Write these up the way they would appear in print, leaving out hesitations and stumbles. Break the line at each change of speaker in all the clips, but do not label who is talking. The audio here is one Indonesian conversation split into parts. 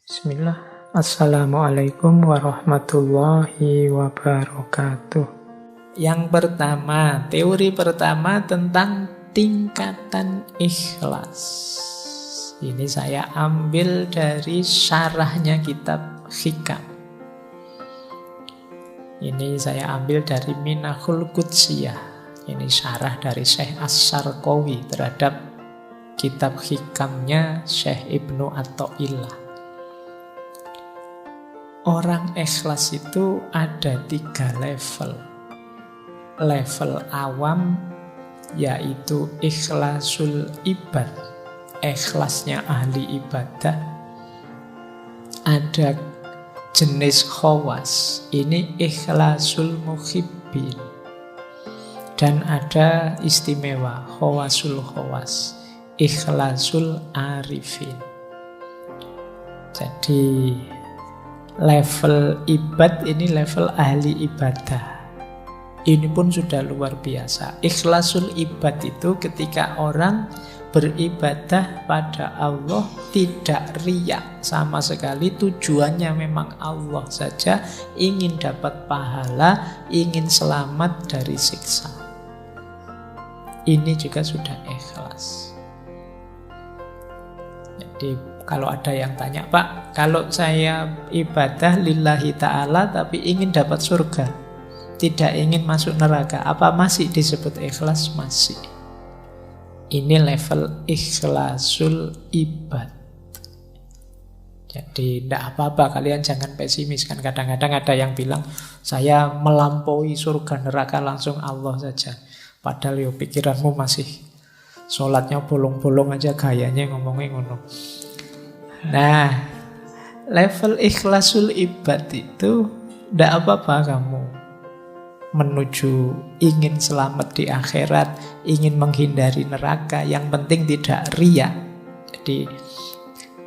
Bismillah. Assalamualaikum warahmatullahi wabarakatuh. Yang pertama, teori pertama tentang tingkatan ikhlas. Ini saya ambil dari syarahnya kitab Hikam. Ini saya ambil dari Minahul Qudsiyah. Ini syarah dari Syekh As-Sarqawi terhadap kitab Hikamnya Syekh Ibnu Athaillah. Orang ikhlas itu ada 3 level. Level awam yaitu ikhlasul ibad, ikhlasnya ahli ibadah. Ada jenis khawas, ini ikhlasul muhibbin. Dan ada istimewa, khawasul khawas, ikhlasul arifin. Jadi level ibad ini level ahli ibadah. Ini pun sudah luar biasa. Ikhlasul ibad itu ketika orang beribadah pada Allah tidak riya sama sekali, tujuannya memang Allah saja, ingin dapat pahala, ingin selamat dari siksa. Ini juga sudah ikhlas. Jadi kalau ada yang tanya, Pak, kalau saya ibadah lillahi ta'ala tapi ingin dapat surga, tidak ingin masuk neraka, apa masih disebut ikhlas? Masih. Ini level ikhlasul ibad. Jadi tidak apa-apa, kalian jangan pesimis. Kan kadang-kadang ada yang bilang, saya melampaui surga neraka langsung Allah saja. Padahal pikiranmu masih sholatnya bolong-bolong aja, gayanya ngomongnya ngono. Nah, level ikhlasul ibad itu tidak apa-apa kamu menuju ingin selamat di akhirat, ingin menghindari neraka, yang penting tidak riya. Jadi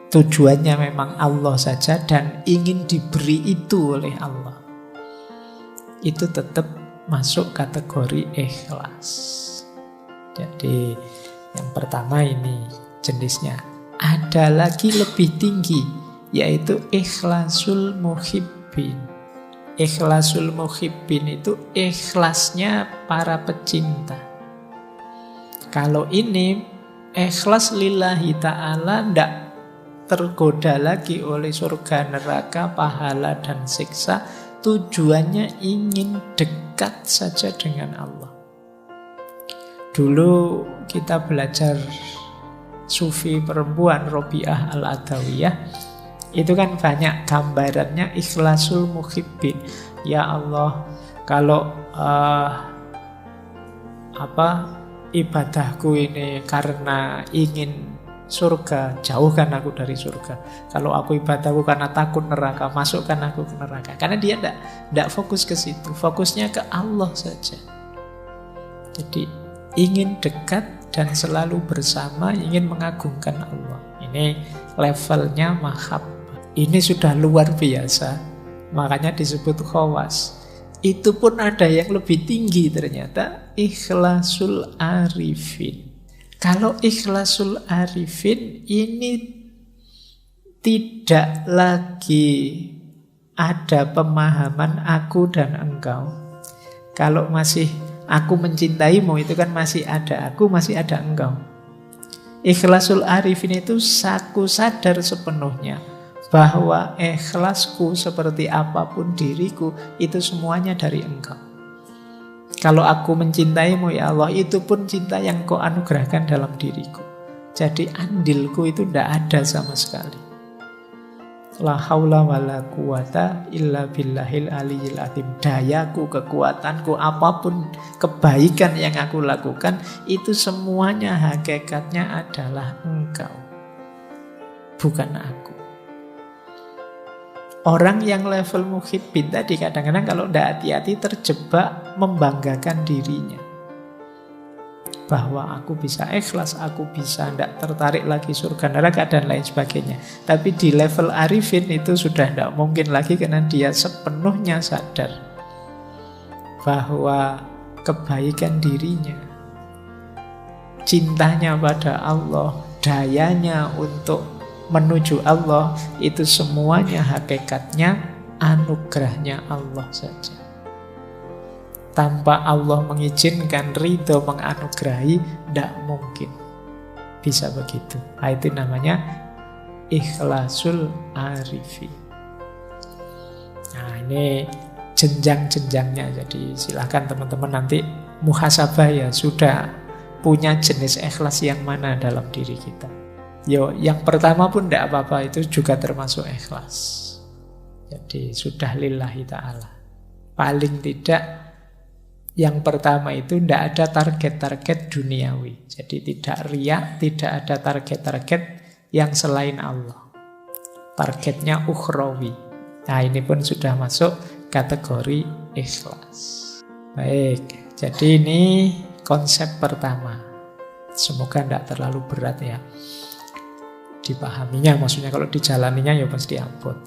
tujuannya memang Allah saja dan ingin diberi itu oleh Allah. Itu tetap masuk kategori ikhlas. Jadi yang pertama ini jenisnya. Ada lagi lebih tinggi, yaitu ikhlasul muhibbin. Ikhlasul muhibbin itu ikhlasnya para pecinta. Kalau ini ikhlas lillahi ta'ala, tidak tergoda lagi oleh surga, neraka, pahala, dan siksa. Tujuannya ingin dekat saja dengan Allah. Dulu kita belajar sufi perempuan Robiah Al-Adawiyah, itu kan banyak gambarannya ikhlasul muhibbin. Ya Allah, kalau ibadahku ini karena ingin surga, jauhkan aku dari surga. Kalau aku ibadahku karena takut neraka, masukkan aku ke neraka. Karena dia tidak fokus ke situ, fokusnya ke Allah saja. Jadi ingin dekat dan selalu bersama, ingin mengagungkan Allah. Ini levelnya mahabbah. Ini sudah luar biasa. Makanya disebut khawas. Itu pun ada yang lebih tinggi ternyata, ikhlasul arifin. Kalau ikhlasul arifin ini tidak lagi ada pemahaman aku dan engkau. Kalau masih aku mencintaimu, itu kan masih ada aku, masih ada engkau. Ikhlasul arifin itu aku sadar sepenuhnya bahwa ikhlasku seperti apapun diriku, itu semuanya dari engkau. Kalau aku mencintaimu ya Allah, itu pun cinta yang kau anugerahkan dalam diriku. Jadi andilku itu tidak ada sama sekali. La haula wa la quwata illa billahil aliyil azim. Dayaku, kekuatanku, apapun kebaikan yang aku lakukan, itu semuanya hakikatnya adalah engkau, bukan aku. Orang yang level muhibbin tadi kadang-kadang kalau tidak hati-hati terjebak membanggakan dirinya. Bahwa aku bisa ikhlas, aku bisa tidak tertarik lagi surga neraka dan lain sebagainya. Tapi di level arifin itu sudah tidak mungkin lagi, karena dia sepenuhnya sadar bahwa kebaikan dirinya, cintanya pada Allah, dayanya untuk menuju Allah itu semuanya hakikatnya anugerahnya Allah saja. Tanpa Allah mengizinkan, ridho, menganugerahi, tidak mungkin bisa begitu. Itu namanya ikhlasul arifi. Nah, ini jenjang-jenjangnya. Jadi silakan teman-teman nanti muhasabah ya, sudah punya jenis ikhlas yang mana dalam diri kita. Yang pertama pun tidak apa-apa, itu juga termasuk ikhlas. Jadi sudah lillahi ta'ala. Paling tidak yang pertama itu tidak ada target-target duniawi. Jadi tidak riya, tidak ada target-target yang selain Allah. Targetnya ukhrawi. Nah, ini pun sudah masuk kategori ikhlas. Baik, jadi ini konsep pertama. Semoga tidak terlalu berat ya dipahaminya, maksudnya kalau dijalaninya ya pasti ampun.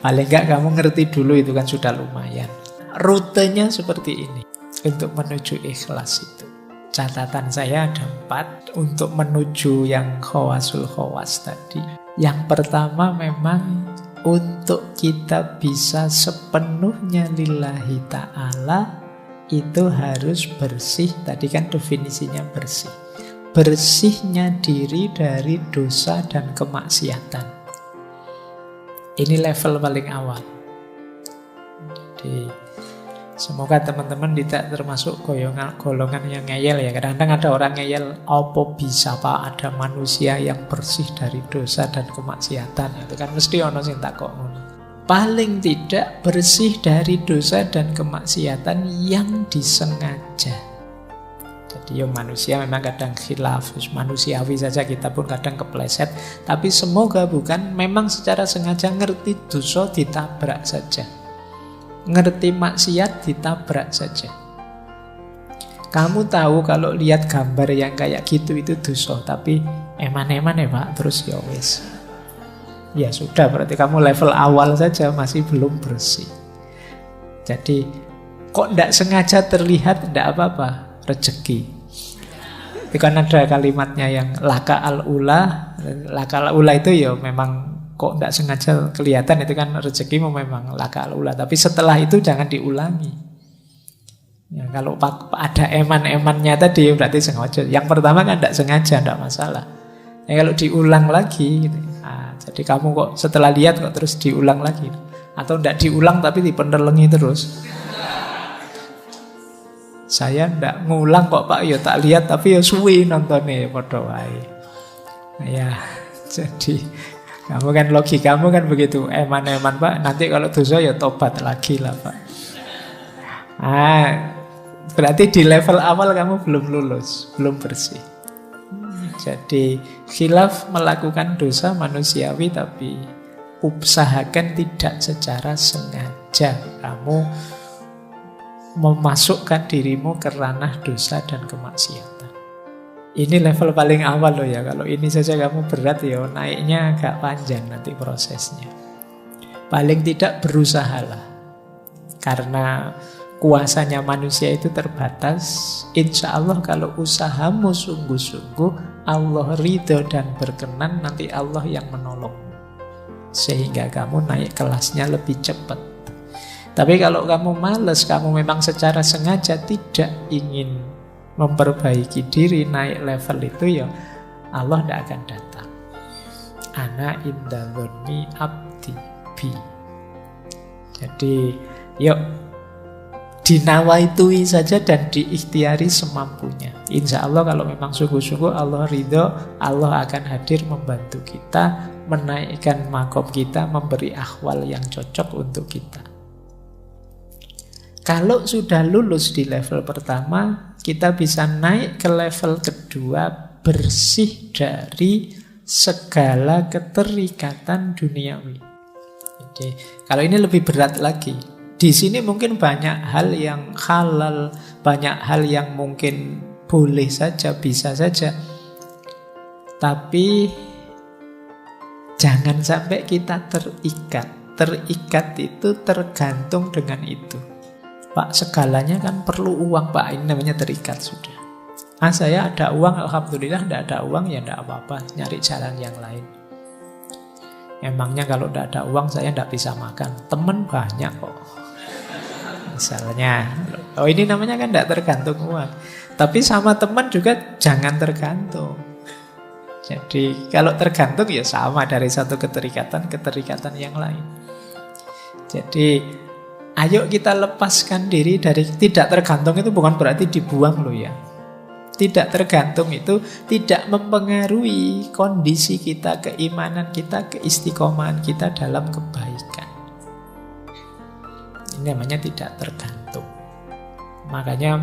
Paling enggak kamu ngerti dulu itu kan sudah lumayan. Rutenya seperti ini untuk menuju ikhlas itu. Catatan saya ada 4 untuk menuju yang khawasul khawas tadi. Yang pertama memang untuk kita bisa sepenuhnya lillahi ta'ala itu harus bersih. Tadi kan definisinya bersih. Bersihnya diri dari dosa dan kemaksiatan. Ini level paling awal. Jadi semoga teman-teman tidak termasuk golongan yang ngeyel ya. Kadang-kadang ada orang ngeyel, apa bisa Pak ada manusia yang bersih dari dosa dan kemaksiatan? Itu kan mesti ono sing takok ngono. Paling tidak bersih dari dosa dan kemaksiatan yang disengaja. Jadi manusia memang kadang khilaf, manusiawi saja, kita pun kadang kepleset. Tapi semoga bukan memang secara sengaja ngerti dosa ditabrak saja, ngerti maksiat ditabrak saja. Kamu tahu kalau lihat gambar yang kayak gitu itu dosa, tapi eman-eman ya Pak, terus ya wis. Ya sudah, berarti kamu level awal saja masih belum bersih. Jadi kok tidak sengaja terlihat tidak apa-apa, rezeki. Itu kan ada kalimatnya yang laka al-ula. Laka al-ula itu ya memang kok tidak sengaja kelihatan, itu kan rezekimu memang laka al-ula. Tapi setelah itu jangan diulangi. Ya, kalau ada eman-emannya tadi berarti sengaja. Yang pertama kan tidak sengaja, tidak masalah. Ya, kalau diulang lagi gitu. Jadi kamu kok setelah lihat kok terus diulang lagi, atau tidak diulang tapi dipenelengi terus. Saya tidak ngulang kok Pak, ya tak lihat tapi ya suwi nontonnya padha wae. Ya, jadi kamu kan logikamu kan begitu, eman-eman Pak, nanti kalau dosa ya tobat lagi lah Pak. Berarti di level awal kamu belum lulus, belum bersih. Jadi khilaf melakukan dosa manusiawi, tapi usahakan tidak secara sengaja kamu memasukkan dirimu ke ranah dosa dan kemaksiatan. Ini level paling awal loh ya. Kalau ini saja kamu berat ya, naiknya agak panjang nanti prosesnya. Paling tidak berusahalah. Karena kuasanya manusia itu terbatas. Insya Allah kalau usahamu sungguh-sungguh, Allah ridho dan berkenan, nanti Allah yang menolongmu. Sehingga kamu naik kelasnya lebih cepat. Tapi kalau kamu malas, kamu memang secara sengaja tidak ingin memperbaiki diri, naik level itu, ya Allah tidak akan datang. Ana inda dzanni abdi bi. Jadi yuk dinawaitui saja dan diikhtiari semampunya. Insya Allah kalau memang sungguh-sungguh Allah ridho, Allah akan hadir membantu kita, menaikkan makom kita, memberi akhwal yang cocok untuk kita. Kalau sudah lulus di level pertama, kita bisa naik ke level kedua, bersih dari segala keterikatan duniawi. Jadi, kalau ini lebih berat lagi. Di sini mungkin banyak hal yang halal, banyak hal yang mungkin boleh saja, bisa saja. Tapi jangan sampai kita terikat. Terikat itu tergantung dengan itu. Pak, segalanya kan perlu uang Pak, ini namanya terikat sudah. Saya ada uang, alhamdulillah. Tidak ada uang, ya tidak apa-apa, nyari jalan yang lain. Emangnya kalau tidak ada uang saya tidak bisa makan? Teman banyak kok. Misalnya, ini namanya kan tidak tergantung uang. Tapi sama teman juga jangan tergantung. Jadi kalau tergantung ya sama, dari satu keterikatan ke keterikatan yang lain. Jadi ayo kita lepaskan diri dari tidak tergantung. Itu bukan berarti dibuang loh ya. Tidak tergantung itu tidak mempengaruhi kondisi kita, keimanan kita, keistiqomahan kita dalam kebaikan. Ini namanya tidak tergantung. Makanya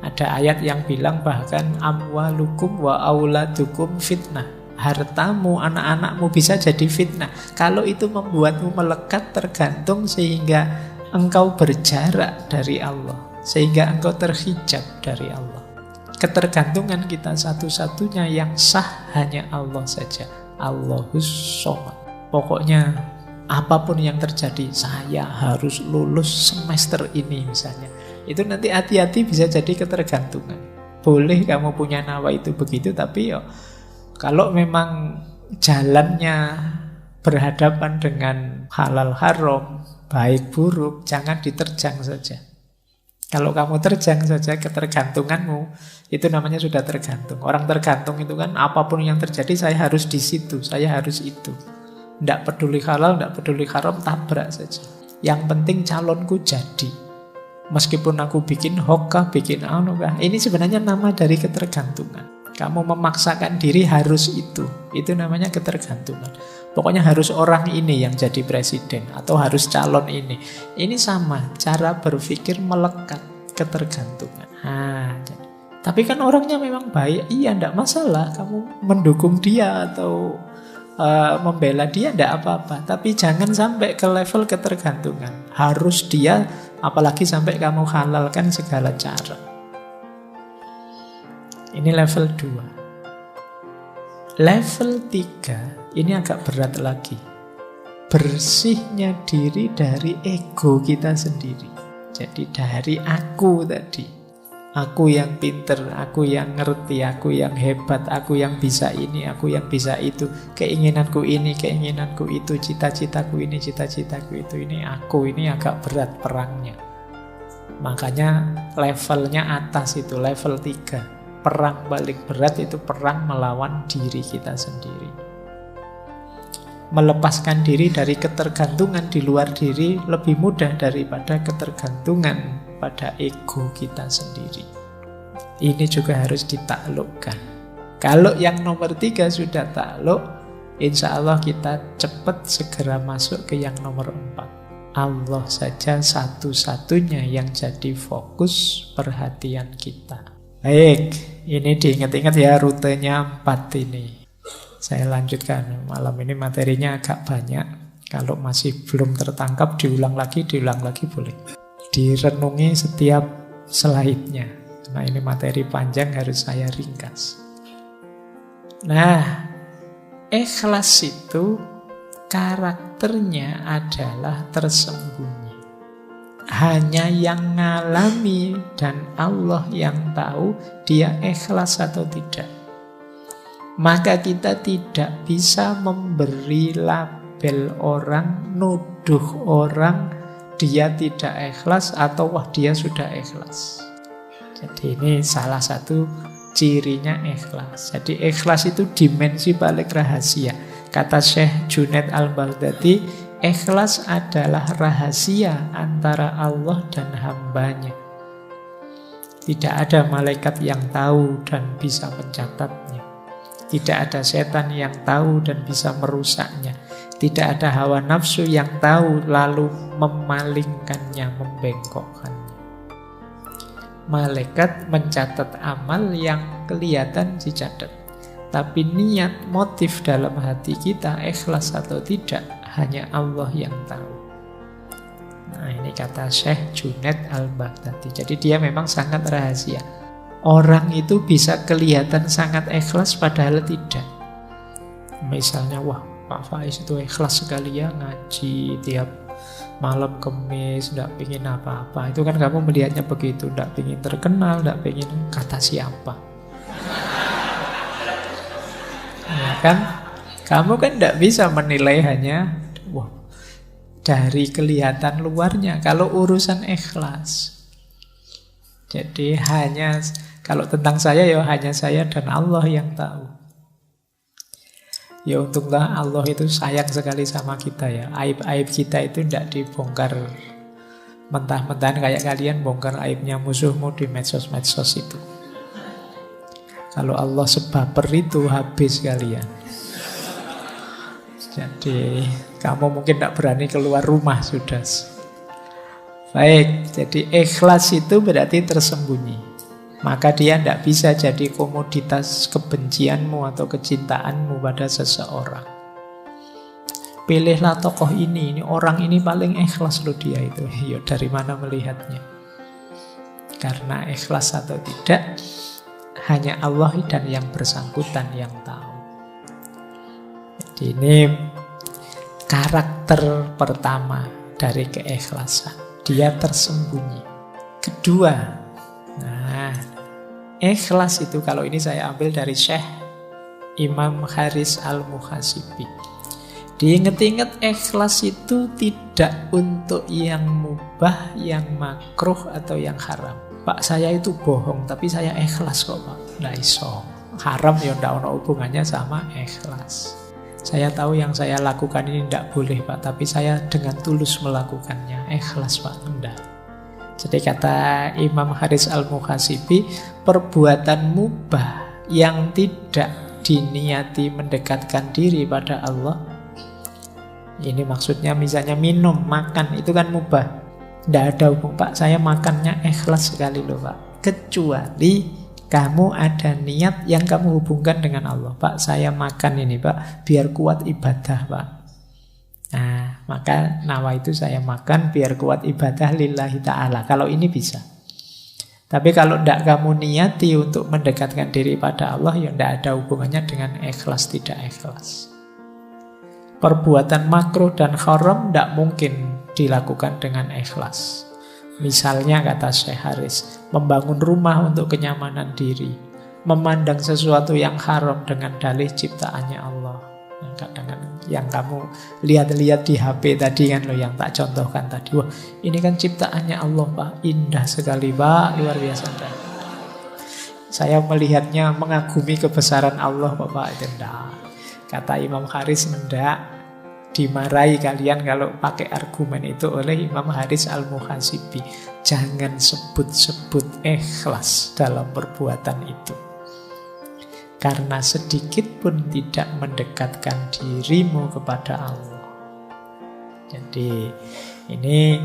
ada ayat yang bilang bahkan amwalukum wa auladukum fitnah. Hartamu, anak-anakmu bisa jadi fitnah. Kalau itu membuatmu melekat, tergantung, sehingga engkau berjarak dari Allah, sehingga engkau terhijab dari Allah. Ketergantungan kita satu-satunya yang sah hanya Allah saja. Allahus Shomad. Pokoknya apapun yang terjadi, saya harus lulus semester ini misalnya. Itu nanti hati-hati bisa jadi ketergantungan. Boleh kamu punya nawa itu begitu, tapi yo, kalau memang jalannya berhadapan dengan halal haram, baik buruk, jangan diterjang saja. Kalau kamu terjang saja ketergantunganmu, itu namanya sudah tergantung. Orang tergantung itu kan apapun yang terjadi saya harus di situ, saya harus itu. Tidak peduli halal, tidak peduli haram, tabrak saja. Yang penting calonku jadi. Meskipun aku bikin hokkah, bikin anukah, ini sebenarnya nama dari ketergantungan. Kamu memaksakan diri harus itu namanya ketergantungan. Pokoknya harus orang ini yang jadi presiden, atau harus calon ini. Ini sama, cara berpikir melekat, ketergantungan. Tapi kan orangnya memang baik, iya tidak masalah. Kamu mendukung dia atau membela dia, tidak apa-apa. Tapi jangan sampai ke level ketergantungan. Harus dia, apalagi sampai kamu halalkan segala cara. Ini level 2. Level 3, ini agak berat lagi. Bersihnya diri dari ego kita sendiri. Jadi dari aku tadi. Aku yang pinter, aku yang ngerti, aku yang hebat, aku yang bisa ini, aku yang bisa itu. Keinginanku ini, keinginanku itu, cita-citaku ini, cita-citaku itu. Ini aku, ini agak berat perangnya. Makanya levelnya atas itu, level 3. Perang paling berat itu perang melawan diri kita sendiri. Melepaskan diri dari ketergantungan di luar diri lebih mudah daripada ketergantungan pada ego kita sendiri. Ini juga harus ditaklukkan. Kalau yang nomor 3 sudah takluk, insya Allah kita cepat segera masuk ke yang nomor 4. Allah saja satu-satunya yang jadi fokus perhatian kita. Baik, ini diingat-ingat ya rutenya 4 ini. Saya lanjutkan, malam ini materinya agak banyak. Kalau masih belum tertangkap, diulang lagi boleh. Direnungi setiap slide-nya. Nah ini materi panjang, harus saya ringkas. Nah, ikhlas itu karakternya adalah tersembunyi. Hanya yang ngalami dan Allah yang tahu dia ikhlas atau tidak. Maka kita tidak bisa memberi label orang, nuduh orang dia tidak ikhlas atau wah dia sudah ikhlas. Jadi ini salah satu cirinya ikhlas. Jadi ikhlas itu dimensi balik rahasia. Kata Syekh Junaid Al-Baghdadi, ikhlas adalah rahasia antara Allah dan hambanya. Tidak ada malaikat yang tahu dan bisa mencatatnya. Tidak ada setan yang tahu dan bisa merusaknya. Tidak ada hawa nafsu yang tahu lalu memalingkannya, membengkokkannya. Malaikat mencatat amal yang kelihatan dicatat. Tapi niat, motif dalam hati kita ikhlas atau tidak, hanya Allah yang tahu. Nah ini kata Syekh Junaid Al-Baghdadi. Jadi dia memang sangat rahasia. Orang itu bisa kelihatan sangat ikhlas padahal tidak. Misalnya, wah Pak Faiz itu ikhlas sekali ya ngaji tiap malam Kemis, tidak pingin apa-apa. Itu kan kamu melihatnya begitu, tidak pingin terkenal, tidak pingin kata siapa. kan? Kamu kan tidak bisa menilai hanya wah, dari kelihatan luarnya. Kalau urusan ikhlas, jadi hanya kalau tentang saya ya hanya saya dan Allah yang tahu. Ya untunglah Allah itu sayang sekali sama kita ya. Aib-aib kita itu tidak dibongkar mentah-mentahan kayak kalian bongkar aibnya musuhmu di medsos-medsos itu. Kalau Allah sebaper itu habis kalian. Jadi kamu mungkin tidak berani keluar rumah sudah. Baik, jadi ikhlas itu berarti tersembunyi. Maka dia tidak bisa jadi komoditas kebencianmu atau kecintaanmu pada seseorang. Pilihlah tokoh ini orang ini paling ikhlas loh dia itu. Ya dari mana melihatnya? Karena ikhlas atau tidak, hanya Allah dan yang bersangkutan yang tahu. Jadi ini karakter pertama dari keikhlasan. Dia tersembunyi. Kedua, ikhlas itu kalau ini saya ambil dari Syekh Imam Haris Al-Muhasibi. Diingat-ingat ikhlas itu tidak untuk yang mubah, yang makruh atau yang haram. Pak saya itu bohong tapi saya ikhlas kok Pak. Nggak iso. Haram ya nggak ada hubungannya sama ikhlas. Saya tahu yang saya lakukan ini tidak boleh Pak, tapi saya dengan tulus melakukannya. Ikhlas Pak, enggak. Jadi kata Imam Haris Al-Muhasibi, perbuatan mubah yang tidak diniati mendekatkan diri pada Allah, ini maksudnya misalnya minum, makan, itu kan mubah. Tidak ada hubung, Pak saya makannya ikhlas sekali loh Pak. Kecuali kamu ada niat yang kamu hubungkan dengan Allah. Pak saya makan ini Pak, biar kuat ibadah Pak. Nah, maka nawa itu saya makan biar kuat ibadah lillahi ta'ala. Kalau ini bisa. Tapi kalau tidak kamu niati untuk mendekatkan diri pada Allah, ya tidak ada hubungannya dengan ikhlas tidak ikhlas. Perbuatan makruh dan haram tidak mungkin dilakukan dengan ikhlas. Misalnya kata Syekh Haris, membangun rumah untuk kenyamanan diri, memandang sesuatu yang haram dengan dalih ciptaannya Allah. Kadang-kadang yang kamu lihat-lihat di HP tadi kan loh, yang tak contohkan tadi, wah ini kan ciptaannya Allah Pak, indah sekali Pak, luar biasa. Saya melihatnya mengagumi kebesaran Allah Bapak. Itu enggak. Kata Imam Haris enggak, dimarahi kalian kalau pakai argumen itu oleh Imam Haris Al-Muhasibi. Jangan sebut-sebut ikhlas dalam perbuatan itu, karena sedikit pun tidak mendekatkan dirimu kepada Allah. Jadi ini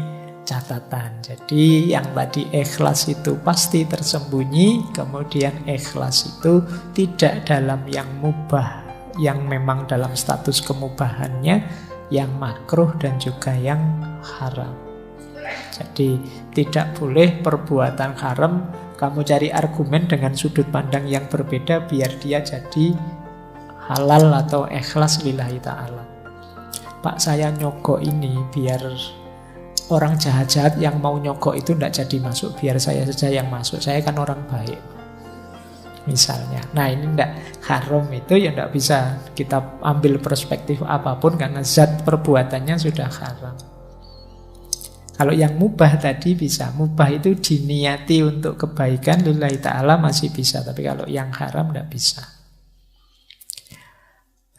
catatan. Jadi yang tadi ikhlas itu pasti tersembunyi, kemudian ikhlas itu tidak dalam yang mubah, yang memang dalam status kemubahannya, yang makruh dan juga yang haram. Jadi tidak boleh perbuatan haram kamu cari argumen dengan sudut pandang yang berbeda biar dia jadi halal atau ikhlas lillahi ta'ala. Pak saya nyogok ini biar orang jahat-jahat yang mau nyogok itu tidak jadi masuk, biar saya saja yang masuk, saya kan orang baik misalnya. Nah ini tidak haram, itu ya tidak bisa kita ambil perspektif apapun karena zat perbuatannya sudah haram. Kalau yang mubah tadi bisa. Mubah itu diniati untuk kebaikan lillahi ta'ala masih bisa. Tapi kalau yang haram tidak bisa.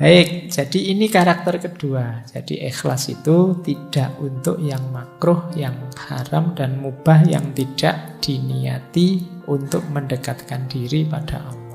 Baik, jadi ini karakter kedua. Jadi ikhlas itu tidak untuk yang makruh, yang haram dan mubah yang tidak diniati untuk mendekatkan diri pada Allah.